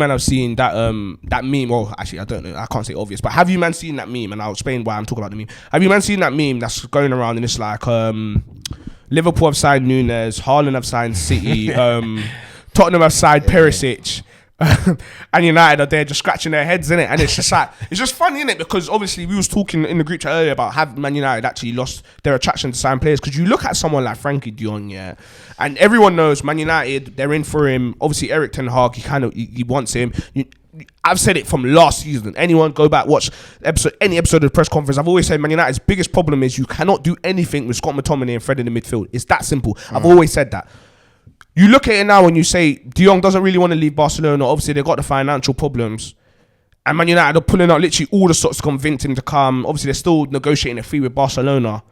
man have seen that that meme? Well, actually, I don't know. I can't say obvious, but have you man seen that meme? And I'll explain why I'm talking about the meme. Have you man seen that meme that's going around and it's like Liverpool have signed Nunes, Haaland have signed City, Tottenham have signed Perisic. And United are there just scratching their heads in it, and it's just like it's just funny, innit? Because obviously we was talking in the group chat earlier about have Man United actually lost their attraction to sign players, because you look at someone like Frankie de Jong, yeah, and everyone knows Man United, they're in for him. Obviously Eric Ten Hag, he wants him. I've said it from last season. Anyone go back, watch any episode of the press conference. I've always said Man United's biggest problem is you cannot do anything with Scott McTominay and Fred in the midfield. It's that simple. I've always said that. You look at it now and you say De Jong doesn't really want to leave Barcelona. Obviously, they've got the financial problems. And Man United are pulling out literally all the sorts to convince him to come. Obviously, they're still negotiating a fee with Barcelona.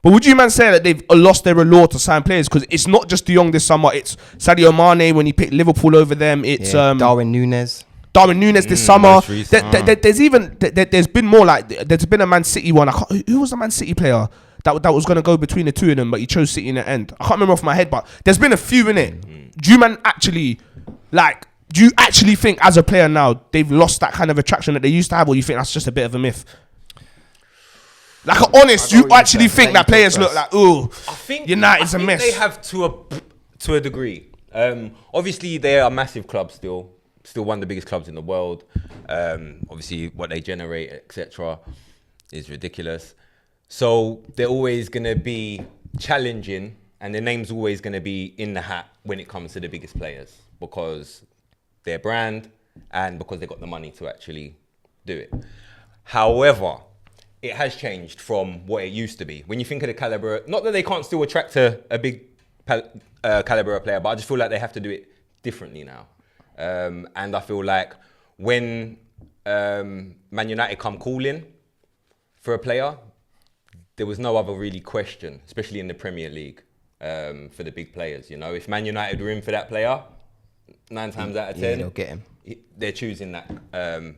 But would you man say that they've lost their allure to sign players? Because it's not just De Jong this summer. It's Sadio Mane when he picked Liverpool over them. It's Darwin Núñez this summer. There's been more like there's been a Man City one. Who was the Man City player that was going to go between the two of them, but he chose City in the end? I can't remember off my head, but there's been a few in it. Do you actually think as a player now they've lost that kind of attraction that they used to have, or you think that's just a bit of a myth? Like, honest, you actually think that players look like, ooh, I think United's a mess? They have to a degree. Obviously, they are a massive club still one of the biggest clubs in the world. Obviously, what they generate, etc., is ridiculous. So they're always going to be challenging, and their name's always going to be in the hat when it comes to the biggest players, because their brand and because they've got the money to actually do it. However, it has changed from what it used to be. When you think of the caliber, not that they can't still attract a big caliber player, but I just feel like they have to do it differently now. And I feel like when Man United come calling for a player, there was no other really question, especially in the Premier League, for the big players. You know, if Man United were in for that player, 9 times out of 10, they'll get him. They're choosing that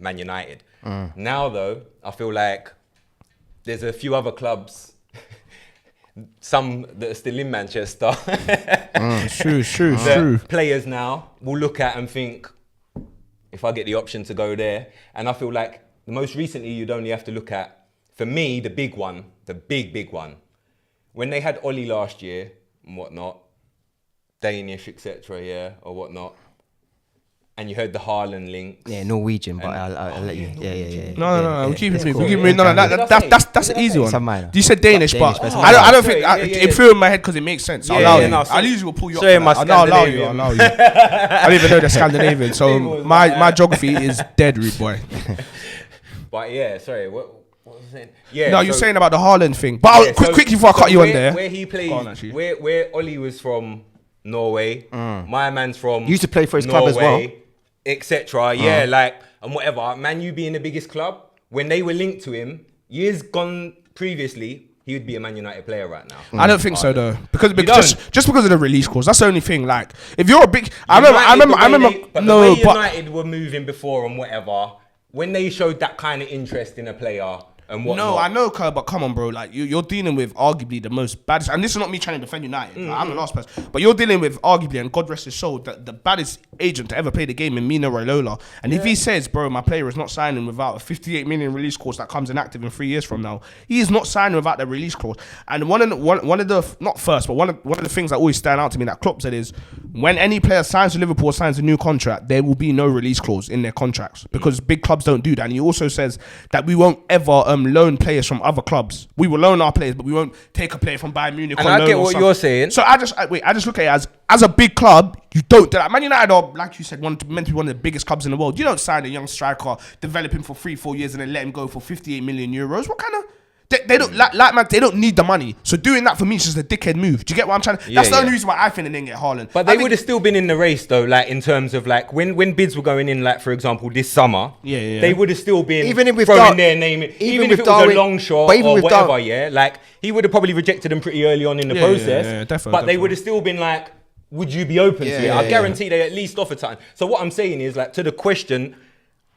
Man United. Now, though, I feel like there's a few other clubs, some that are still in Manchester. True. Players now will look at and think, if I get the option to go there. And I feel like the most recently, you'd only have to look at, for me, the big one, the big one. When they had Oli last year and whatnot, Danish, etc., yeah, or whatnot, and you heard the Haaland links. Yeah, Norwegian, but I'll let you. Yeah. No. We'll keep it moving. That's an easy one. You said Danish, but I don't think it flew in my head because it makes sense. I'll allow you. I usually will pull you up. I'll allow you. I don't even know they're Scandinavian, so my geography is dead, rude boy. But yeah, sorry. What was I saying? Yeah. No, you're saying about the Haaland thing. But quickly before I cut you on there, where he plays, where Oli was from Norway, my man's from used to play for his club as well, etc. Yeah, like, and whatever. Man U being the biggest club, when they were linked to him years gone previously, he would be a Man United player right now. I don't think so though, because just because of the release clause. That's the only thing. Like, if you're a big, I remember. The way United were moving before and whatever, when they showed that kind of interest in a player. No, I know, but come on, bro. Like, you're dealing with arguably the most baddest, and this is not me trying to defend United. Like, I'm the last person, but you're dealing with arguably, and God rest his soul, the baddest agent to ever play the game in Mino Raiola. And if he says, bro, my player is not signing without a 58 million release clause that comes inactive in 3 years from now, he is not signing without the release clause. And one of the not first, but one of the things that always stand out to me that Klopp said is, when any player signs to Liverpool or signs a new contract, there will be no release clause in their contracts, because big clubs don't do that. And he also says that we won't ever loan players from other clubs. We will loan our players, but we won't take a player from Bayern Munich. And I get what you're saying. So I just look at it as a big club, you don't do that. Man United are, like you said, meant to be one of the biggest clubs in the world. You don't sign a young striker, develop him for 3-4 years, and then let him go for 58 million euros. What kind of... They don't man. They don't need the money. So doing that for me is just a dickhead move. Do you get what I'm trying to? That's the only reason why I think they didn't get Haaland. But they would have still been in the race though. Like, in terms of like when bids were going in, like for example this summer, they would have still been even if throwing their name in, even if it was a long shot or whatever. Yeah, like he would have probably rejected them pretty early on in the process. Yeah, definitely. But they would have still been like, would you be open to it? I guarantee they at least offer time. So what I'm saying is, like, to the question,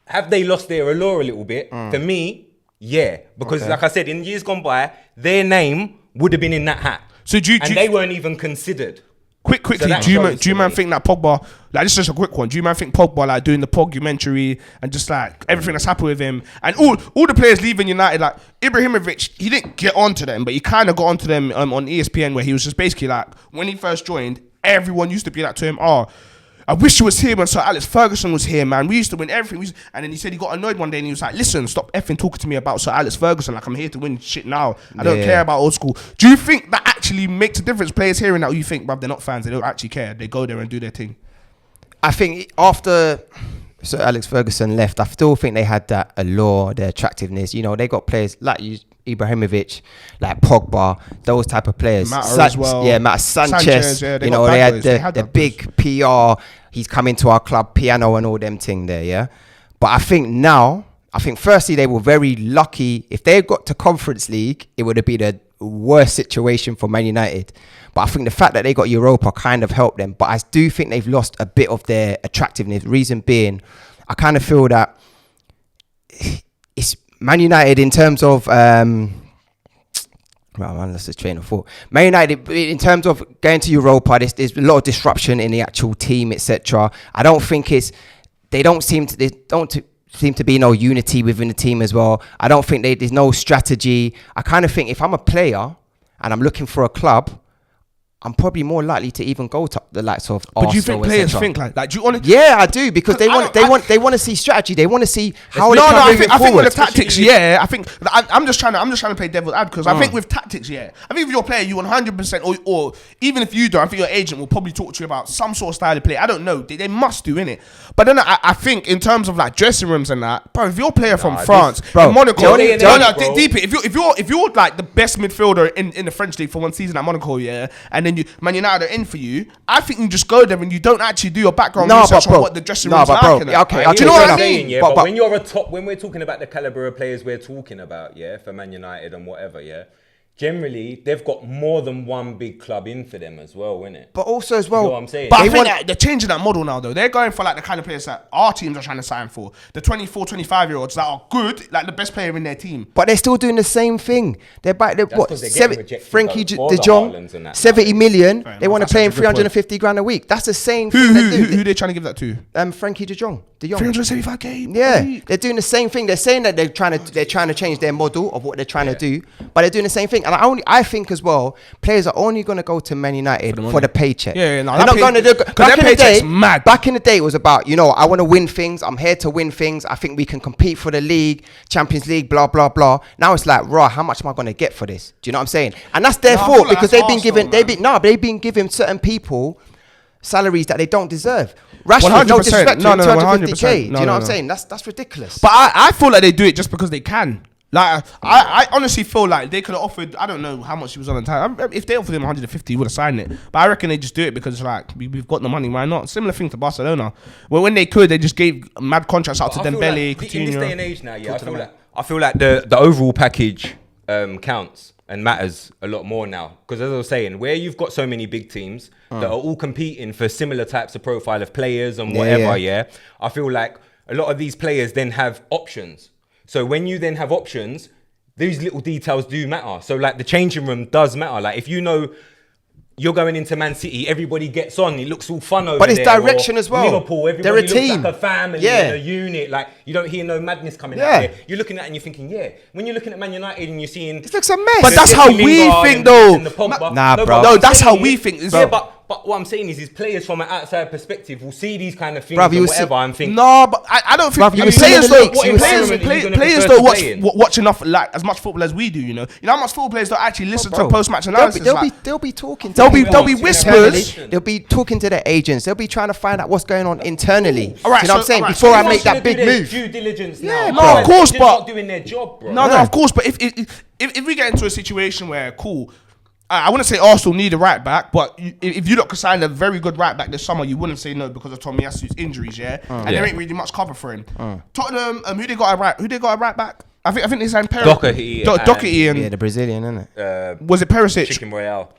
have they lost their allure a little bit? For me. Yeah, because like I said, in years gone by, their name would have been in that hat. So they weren't even considered. Quickly, So that do shows you to man me. think that Pogba, like this is just a quick one, do you man think Pogba like doing the Pogumentary and just like everything that's happened with him and all the players leaving United, like Ibrahimovic, he didn't get onto them, but he kind of got onto them on ESPN where he was just basically like, when he first joined, everyone used to be like to him, I wish you was here when Sir Alex Ferguson was here, man. We used to win everything. And then he said he got annoyed one day and he was like, listen, stop effing talking to me about Sir Alex Ferguson. Like, I'm here to win shit now. I don't care about old school. Do you think that actually makes a difference? Players hearing that, or you think, bruv, they're not fans. They don't actually care. They go there and do their thing. I think after Sir Alex Ferguson left, I still think they had that allure, the attractiveness. You know, they got players like Ibrahimovic, like Pogba, those type of players. Mata as well. Yeah, Matt Sanchez. Yeah, you know, they had the big PR. He's coming to our club, piano and all them thing there, yeah. But I think firstly they were very lucky. If they got to Conference League, it would have been a worse situation for Man United. But I think the fact that they got Europa kind of helped them. But I do think they've lost a bit of their attractiveness. Reason being, I kind of feel that it's Man United in terms of that's the train of thought. Man United, in terms of going to Europa, there's a lot of disruption in the actual team, etc. I don't think they don't seem to be no unity within the team as well. I don't think there's no strategy. I kind of think if I'm a player and I'm looking for a club, I'm probably more likely to even go to the likes of Arsenal. But do you think players think like? Do you want to? Yeah, I do, because they want to see strategy. They want to see how they I can think with the tactics, yeah. I think I'm just trying to play devil's advocate because I think with tactics, yeah. I think if you're a player, you 100% or even if you don't, I think your agent will probably talk to you about some sort of style of play. I don't know. They must do innit. But then I think in terms of like dressing rooms and that, bro, if you're a player from France, in Monaco, deep it. If you're like the best midfielder in the French league for one season at Monaco, yeah, and then Man United are in for you, I think you just go there and you don't actually do your background research on what the dressing room's like. Okay, do you know what I mean? Yeah, but when you're when we're talking about the caliber of players we're talking about, yeah, for Man United and whatever, yeah, generally they've got more than one big club in for them as well, innit? But also as well, you know what I'm saying? But I think that they're changing that model now, though. They're going for like the kind of players that our teams are trying to sign for. The 24, 25-year-olds that are good, like the best player in their team. But they're still doing the same thing. They're what? Frankie De Jong, 70 million. They want to pay him 350 grand a week. That's the same thing. Who they trying to give that to? Frankie De Jong. 375k. Yeah, they're doing the same thing. They're saying that they're trying to change their model of what they're trying to do, but they're doing the same thing. And I think as well, players are only going to go to Man United for the paycheck. Yeah, no, they're not going to do. Mad. Back in the day, it was about, I want to win things. I'm here to win things. I think we can compete for the league, Champions League, blah blah blah. Now it's like, how much am I going to get for this? Do you know what I'm saying? And that's their fault because they've been giving certain people salaries that they don't deserve. Rashford, no disrespect to him, 250k. Do you know what I'm saying? That's ridiculous. But I feel like they do it just because they can. Like I honestly feel like they could have offered, I don't know how much he was on the time. If they offered him 150, he would have signed it. But I reckon they just do it because it's like we've got the money, why not? Similar thing to Barcelona. Well, when they could, they just gave mad contracts out to Dembele, Coutinho. In this day and age now, yeah, I feel like the overall package counts and matters a lot more now. Because as I was saying, where you've got so many big teams that are all competing for similar types of profile of players and whatever, I feel like a lot of these players then have options. So when you then have options, these little details do matter. So like the changing room does matter. Like if you know you're going into Man City, everybody gets on. It looks all fun over there. But it's direction as well. Liverpool, everybody looks like a family and a unit. Like you don't hear no madness coming out there. You're looking at it and you're thinking, when you're looking at Man United and you're seeing... It looks a mess. But that's how we think though. Nah, bro. No, that's how we think. Yeah, but what I'm saying is players from an outside perspective will see these kind of things and whatever and think... No, but I don't think... Players don't watch enough, like, as much football as we do, you know? You know how much football players don't actually listen to post-match analysis? They'll be talking to... There'll be whispers. They'll be talking to their agents. They'll be trying to find out what's going on internally. All right, you know what I'm saying? Before I make that big move. Due diligence now. No, of course, but... but... not doing their job, bro. No, of course, but if we get into a situation where, I wouldn't say Arsenal need a right back, but if you lot could sign a very good right back this summer, you wouldn't say no because of Tomiyasu's injuries, and there ain't really much cover for him. Tottenham, who they got a right back? I think they signed Doherty and the Brazilian, isn't it? Was it Perisic? Chicken Royale.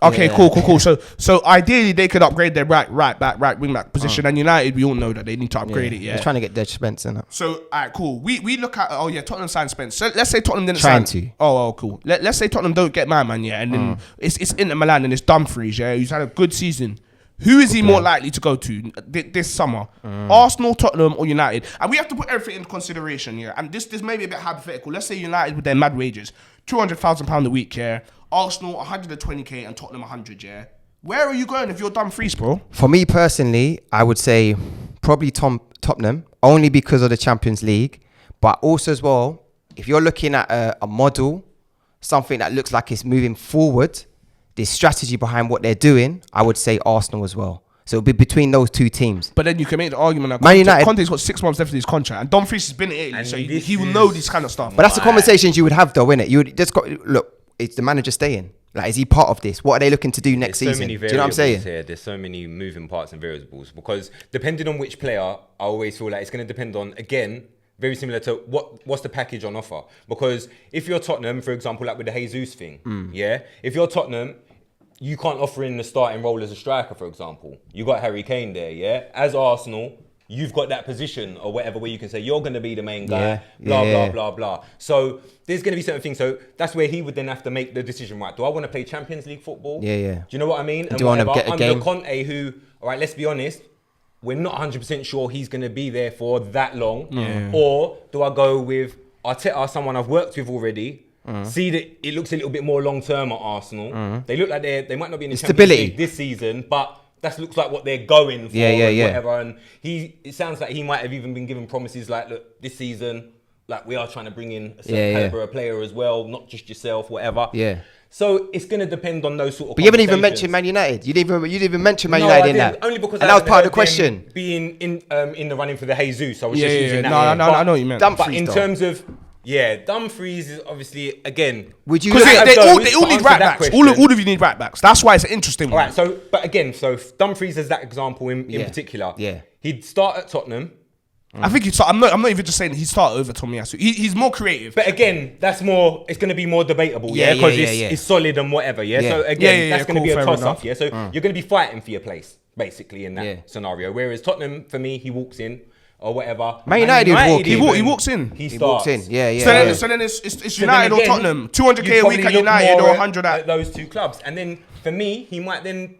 Okay, Yeah. cool. So ideally they could upgrade their right back, right wing back position. And United, we all know that they need to upgrade it. Yeah. They're trying to get Dead Spence in it. So alright, cool. We look at Tottenham signed Spence. So let's say Tottenham didn't Trying sign. to. Cool. Let's say Tottenham don't get my man, yeah, and then it's Inter Milan and it's Dumfries, yeah, who's had a good season. Who is he more likely to go to this summer? Arsenal, Tottenham, or United? And we have to put everything into consideration, yeah. And this may be a bit hypothetical. Let's say United with their mad wages, £200,000 a week, yeah. Arsenal 120k and Tottenham 100, yeah. Where are you going if you're Dumfries, bro? For me personally, I would say probably Tottenham, only because of the Champions League. But also as well, if you're looking at a model, something that looks like it's moving forward, the strategy behind what they're doing, I would say Arsenal as well. So it'll be between those two teams. But then you can make the argument that Man United- Conte's got 6 months left of his contract, and Dumfries has been in Italy, And so this he will is- know this kind of stuff. But that's the conversations you would have though, innit? You would just look, is the manager staying? Like, is he part of this? What are they looking to do next There's season? many Do you know what I'm variables saying? Here. There's so many moving parts and variables because depending on which player, I always feel like it's going to depend on, again, very similar to what's the package on offer. Because if you're Tottenham, for example, like with the Jesus thing, yeah, if you're Tottenham, you can't offer in the starting role as a striker, for example. You got Harry Kane there, yeah. As Arsenal, you've got that position or whatever where you can say you're going to be the main guy, blah blah. So there's going to be certain things. So that's where he would then have to make the decision. Right? Do I want to play Champions League football? Yeah. Do you know what I mean? And do I want to get a under game? Conte, who, all right, let's be honest, we're not 100% sure he's going to be there for that long. Or do I go with Arteta, someone I've worked with already? See that it looks a little bit more long term at Arsenal. They look like they might not be in the Champions League this season, but that looks like what they're going for. Whatever. And it sounds like he might have even been given promises like, look, this season, like we are trying to bring in a certain caliber of player as well, not just yourself, whatever. Yeah. So it's going to depend on those sort of. But you haven't even mentioned Man United. You didn't even mention Man United in that. Only because and that was part of the question. Being in the running for the Jesus, I was Yeah, just yeah, using yeah. that. No, I know what you meant. But in terms of Dumfries is obviously again. Would you? Because look at they all to need answer right that backs. question. All of you need right backs. That's why it's an interesting All one. right, so Dumfries as that example in particular. Yeah. He'd start at Tottenham. I think he'd start. I'm not even just saying he'd start over Tomiyasu. He's more creative. But again, it's going to be more debatable, because it's solid and whatever, So again, that's going to be a fair toss enough. up, So you're going to be fighting for your place, basically, in that scenario. Whereas Tottenham, for me, he walks in or whatever. Man United would walk in. He walks in. He He starts. walks in. Yeah. So then it's So United then or again, Tottenham. 200k you'd a probably week at look United more or 100 at at. those two clubs. And then for me, he might then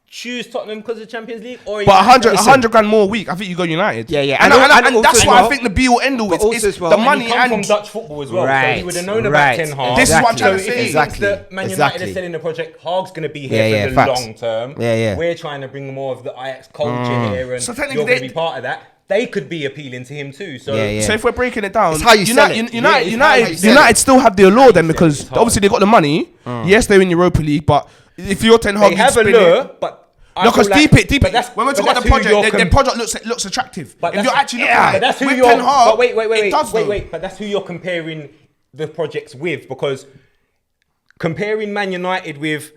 choose Tottenham because of Champions League, or he But might 100 grand more a week. I think you go United. Yeah. And And that's also why I well- think the be all end all but is also as well- the And he money come from and. Dutch football as well, so Right, he would have known about right. Ten Hag. This is what I'm trying to So say. if he Exactly, thinks that Man United exactly. are selling the project, Hag's going to be here Yeah, for the facts. long term. Yeah. We're trying to bring more of the Ajax culture here, and So technically you're going to they- be part of that. They could be appealing to him too. So Yeah. So if we're breaking it down, It's how you sell it. United still have the allure then because obviously they got the money. Yes, they're in Europa League, but if you're Ten Hag, they you'd have a spin lure, it. but No, because deep it. but that's- When we're but talking about that's the who you're project, the project looks attractive. But If you're actually looking but at that's it who with you're. Ten Hag, But wait. it does though. But that's who you're comparing the projects with, because comparing Man United with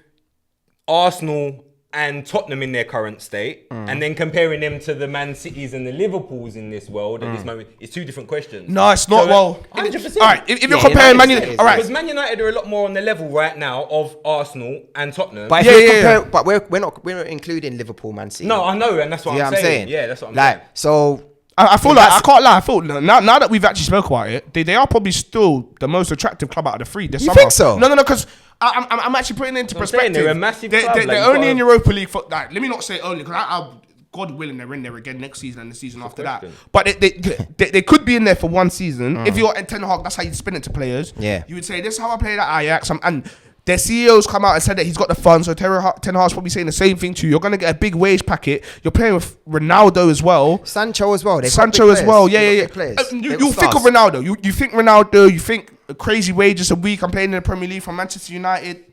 Arsenal and Tottenham in their current state, and then comparing them to the Man Cities and the Liverpools in this world at this moment, it's two different questions. No, it's not. So, well, 100%. all right. If you're Yeah, comparing Man United United, is. all right. Because Man United are a lot more on the level right now of Arsenal and Tottenham. But if Yeah, we're yeah, compare- but we're not including Liverpool, Man City. no, I know, and that's what You know I'm what I'm saying. saying? Yeah, that's what I'm like, saying. So I feel like I can't lie. I feel now that we've actually spoke about it, they are probably still the most attractive club out of the three this You summer. think so? No, because I'm actually putting it into I'm saying perspective. they're a massive club, They're like, you've only got in a- Europa League for like. Let me not say only because God willing they're in there again next season and the season after that. question. But they could be in there for one season. If you're at Ten Hag, that's how you spin it to players. Yeah. You would say this is how I played at Ajax, and their CEOs come out and said that he's got the funds. So Ten Hag's probably saying the same thing to you. You're gonna get a big wage packet. You're playing with Ronaldo as well. Sancho as well. They've got Sancho big as players. well. They've Yeah, got yeah, big players. You They've got think of stars. Ronaldo. You think Ronaldo. You think crazy wages a week. I'm playing in the Premier League for Manchester United.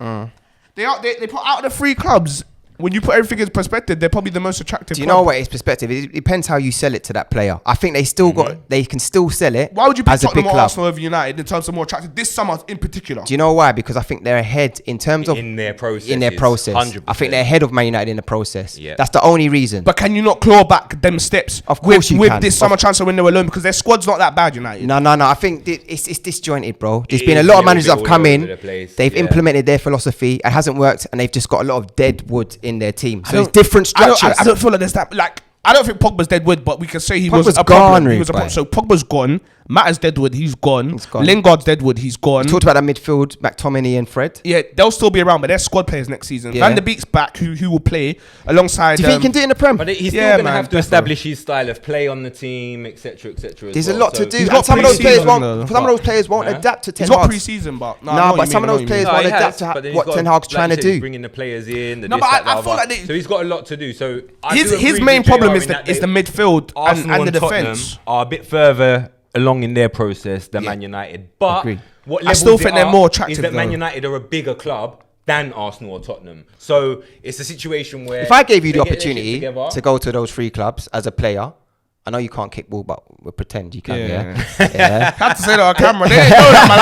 They put out of the three clubs. when you put everything in perspective, they're probably the most attractive. Do you club. know what is perspective? It depends how you sell it to that player. I think they still they can still sell it. Why would you pick as a Tottenham big or club? Arsenal over United in terms of more attractive this summer in particular? Do you know why? Because I think they're ahead in terms of in their process. 100%. I think they're ahead of Man United in the process. Yeah. That's the only reason. But can you not claw back them steps? Of course you with can. this summer transfer window alone, because their squad's not that bad, United. No. I think it's disjointed, bro. There's It been a is lot a of managers that little have come bit all over in. the place, They've yeah. implemented their philosophy. It hasn't worked, and they've just got a lot of dead wood in their team. So it's different structures. I don't feel like there's that. Like, I don't think Pogba's dead wood, but we can say he was Pogba's a problem. gone, He was a problem. right. So Pogba's gone. Matt's deadwood. He's gone. He's gone. Lingard's deadwood. He's gone. Talked about that midfield, McTominay and Fred. Yeah, they'll still be around, but they're squad players next season. Yeah. Van der Beek's back, who will play alongside. Do you think he can do it in the Prem? But he's Yeah, still going to man, have to establish his style of play on the team, etc., etc. There's a lot to do. He's And got some of those pre-season players though. won't. Some of those players won't adapt to Ten He's got Hag. pre-season, but No, but some of those players won't adapt to what Ten Hag's trying to do. Bringing the players in. No, but I feel like so he's got a lot to do. So his main problem is the midfield and the Tottenham defense. are a bit further along in their process than Man United. But Agreed. what I still levels think it they're up more attractive, is that Man though. United are a bigger club than Arsenal or Tottenham. So it's a situation where If I gave you the they get their shit opportunity together- to go to those three clubs as a player, I know you can't kick ball, but we'll pretend you can. Yeah. Yeah. I had to say that on camera. They didn't know that, man.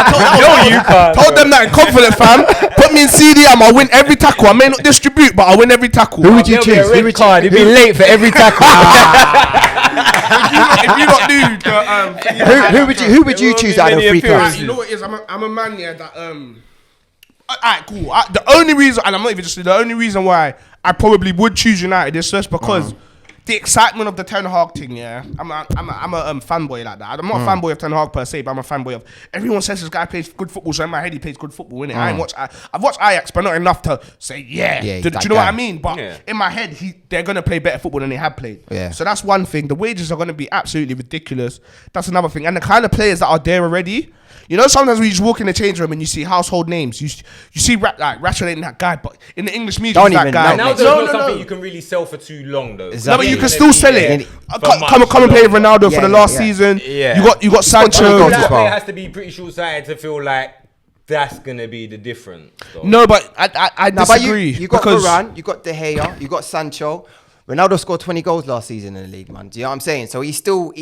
I told them that in confidence, fam. Put me in CDM. I'll win every tackle. I may not distribute, but I'll win every tackle. Who would you There'll be a choose? red Who would card. you He'd be late for every tackle. if you not do the Who would you choose out of the three clubs? You know what it is? I'm a man here that alright, cool. The only reason, and I'm not even just the only reason why I probably would choose United is just because the excitement of the Ten Hag thing. Yeah, I'm a fanboy like that. I'm not a fanboy of Ten Hag per se, but I'm a fanboy of everyone says this guy plays good football. So in my head, he plays good football. Innit? I've watched Ajax, but not enough to say Yeah, Do he's you that know what guy. I mean? But Yeah. in my head, they're gonna play better football than they have played. Yeah. So that's one thing. The wages are gonna be absolutely ridiculous. That's another thing. And the kind of players that are there already. You know, sometimes when you just walk in the change room and you see household names, you see Rashford ain't that guy, but in the English media, Don't he's that even- guy. no, Now mate. there's not something you can really sell for too long, though. No, but Exactly. you Yeah, can still sell it. for Come much and play longer. Ronaldo for Yeah, the last yeah. season. Yeah. You got Sancho. goals That as player well. has to be pretty short-sighted to feel like that's gonna be the difference. though. No, but I No, but disagree. you got because Varane, you got De Gea, you got Sancho. Ronaldo scored 20 goals last season in the league, man. Do you know what I'm saying? So he's still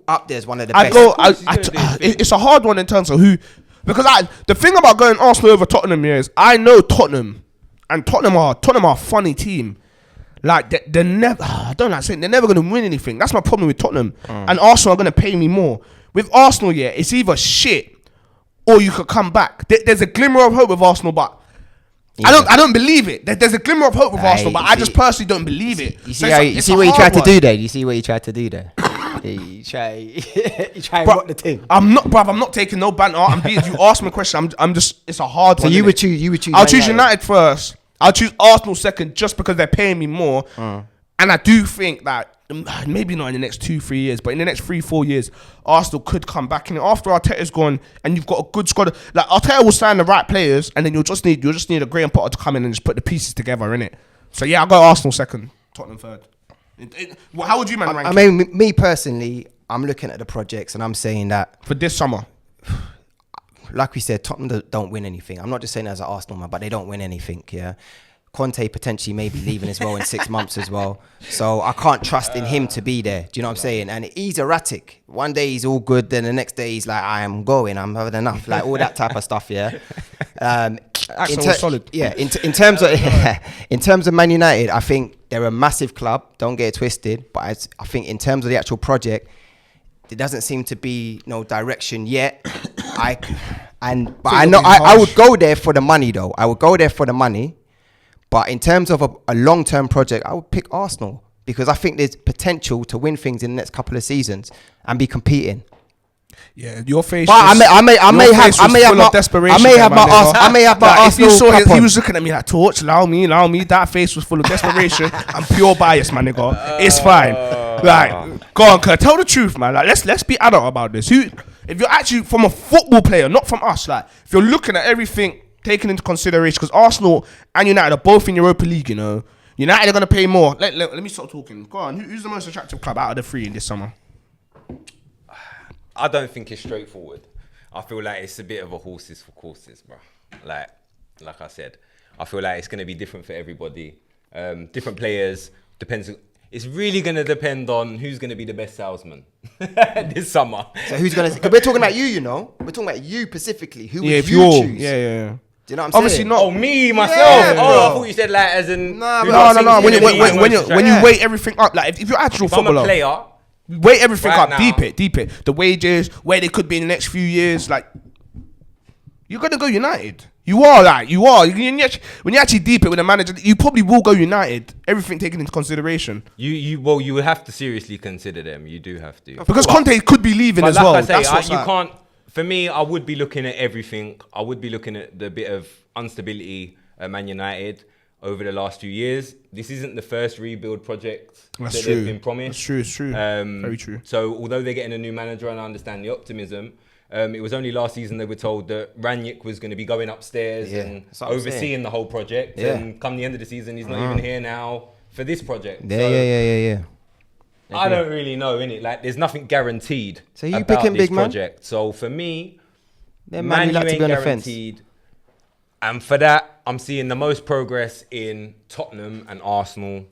up there as one of the best. it's a hard one in terms of who, because the thing about going Arsenal over Tottenham here is I know Tottenham, and Tottenham are a funny team. Like they're never, I don't like saying they're never going to win anything. That's my problem with Tottenham, and Arsenal are going to pay me more. With Arsenal, yeah, it's either shit or you could come back. There's a glimmer of hope with Arsenal, but. Yeah. I don't believe it. There's a glimmer of hope with Aye, Arsenal, but you I see- just personally don't believe it. You So see, it's a- you it's see a what he tried hard to one. do there? You see what he tried to do there? You try and Bruv, mock the team. I'm not taking no banter. You asked me a question. I'm just. It's a hard So one. you innit? would choose. I'll choose United first. I'll choose Arsenal second, just because they're paying me more. And I do think that maybe not in the next 2-3 years, but in the next 3-4 years, Arsenal could come back. And after Arteta's gone, and you've got a good squad, like Arteta will sign the right players, and then you'll just need a Graham Potter to come in and just put the pieces together, innit? So yeah, I'll go Arsenal second, Tottenham third. Well, how would you man rank I it mean, me personally, I'm looking at the projects and I'm saying that, for this summer? like we said, Tottenham don't win anything. I'm not just saying that as an Arsenal man, but they don't win anything. Yeah. Conte potentially may be leaving as well in 6 months as well. So I can't trust in him to be there. Do you know what I'm saying? And he's erratic. One day he's all good, then the next day he's like, I'm having enough. Like all that type of stuff, yeah. Axel was solid. Yeah, in terms of in terms of Man United, I think they're a massive club. Don't get it twisted. But I think in terms of the actual project, there doesn't seem to be no direction yet. But I know I would go there for the money though. I would go there for the money. But in terms of a long-term project, I would pick Arsenal because I think there's potential to win things in the next couple of seasons and be competing. Yeah, your face. But I may have my If you Arsenal saw cap he on. was looking at me like, Torch, allow me. That face was full of desperation and pure bias, my nigga. It's fine. Like, go on, Kurt. Tell the truth, man. Like, let's be adult about this. If you're actually from a football player, not from us, like, if you're looking at everything taken into consideration, because Arsenal and United are both in Europa League, you know. United are going to pay more. Let me stop talking. Go on. Who's the most attractive club out of the three in this summer? I don't think it's straightforward. I feel like it's a bit of a horses for courses, bro. Like I said, I feel like it's going to be different for everybody. Different players depends. It's really going to depend on who's going to be the best salesman this summer. So who's gonna? Cause we're talking about you, you know. We're talking about you specifically. Who would if you you're, choose? yeah. Do you know what I'm Obviously saying? not. Oh, me myself. Yeah, I bro. thought you said like as in. Nah, who bro. I No. think's When gonna be most you Yeah. weigh everything up, like if you're actual if I'm a footballer, player, weigh everything right up, now- deep it. The wages, where they could be in the next few years, like you're gonna go United. You are. When you actually deep it with a manager, you probably will go United. Everything taken into consideration, you would have to seriously consider them. You do have to. because Conte could be leaving But as like well. I say, That's what's you like- can't. For me, I would be looking at everything. I would be looking at the bit of instability at Man United over the last few years. This isn't the first rebuild project That's that true. they've been promised. That's true. It's true. Very true. So although they're getting a new manager, and I understand the optimism, it was only last season they were told that Ranić was going to be going upstairs Yeah, and that's what I'm overseeing saying. the whole project. Yeah. And come the end of the season, he's not even here now for this project. Yeah, So yeah. I don't really know, innit? Like, there's nothing guaranteed. So you about picking this big man? project. So for me, Then Man man, you U like to ain't be on the fence. guaranteed. And for that, I'm seeing the most progress in Tottenham and Arsenal.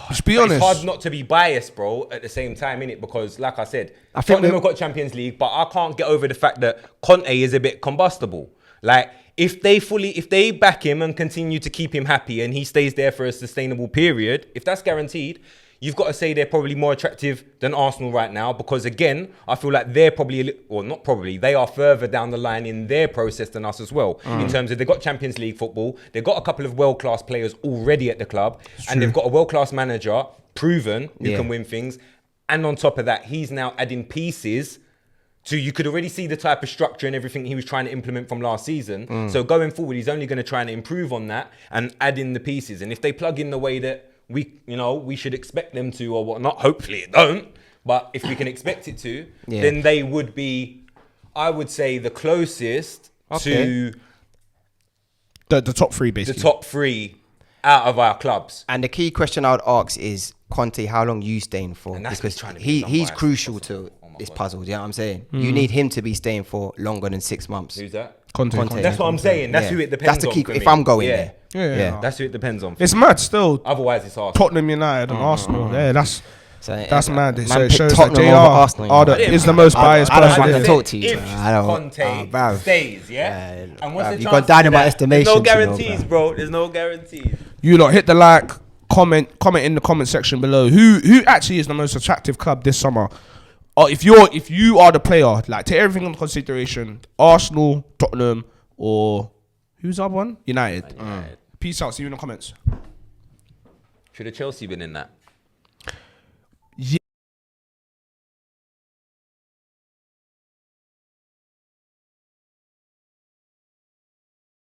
Just be But honest. it's hard not to be biased, bro, at the same time, innit? Because, like I said, I think Tottenham we- have got Champions League, but I can't get over the fact that Conte is a bit combustible. Like, if they back him and continue to keep him happy and he stays there for a sustainable period, if that's guaranteed, you've got to say they're probably more attractive than Arsenal right now, because again, I feel like they're probably, or not probably, they are further down the line in their process than us as well. In terms of they've got Champions League football, they've got a couple of world-class players already at the club, and they've got a world-class manager, proven, who can win things. And on top of that, he's now adding pieces to, you could already see the type of structure and everything he was trying to implement from last season. So going forward, he's only going to try and improve on that and add in the pieces. And if they plug in the way that we should expect them to or whatnot, hopefully it don't, but if we can expect it to, then they would be, I would say, the closest to the top three, the basically. top three out of our clubs. And the key question I would ask is, Conte, how long you staying for? And that's Because me trying to be he's unbiased crucial as possible. to Oh my this God. puzzle. Do you know what I'm saying? You need him to be staying for longer than 6 months. Who's that? Conte. That's what I'm saying. That's Yeah. who it depends That's the on. key. for If me. I'm going Yeah. there, Yeah. That's who it depends on. It's mad still. Otherwise, it's hard. Tottenham, United, and Arsenal. Yeah, that's So, mad. So man it picked shows that Tottenham over Arsenal, you know. is the most biased I don't person. want here. to talk to you. If man. I don't. Conte bruv. stays, Yeah, and what's bruv, the you chance got down in of my that? estimation, There's no you know, guarantees, bruv. bro. There's no guarantees. You lot hit the like, comment in the comment section below. Who actually is the most attractive club this summer? Or if you are the player, like take everything into consideration. Arsenal, Tottenham, or who's the other one? United. United. Peace out. See you in the comments. Should have Chelsea been in that?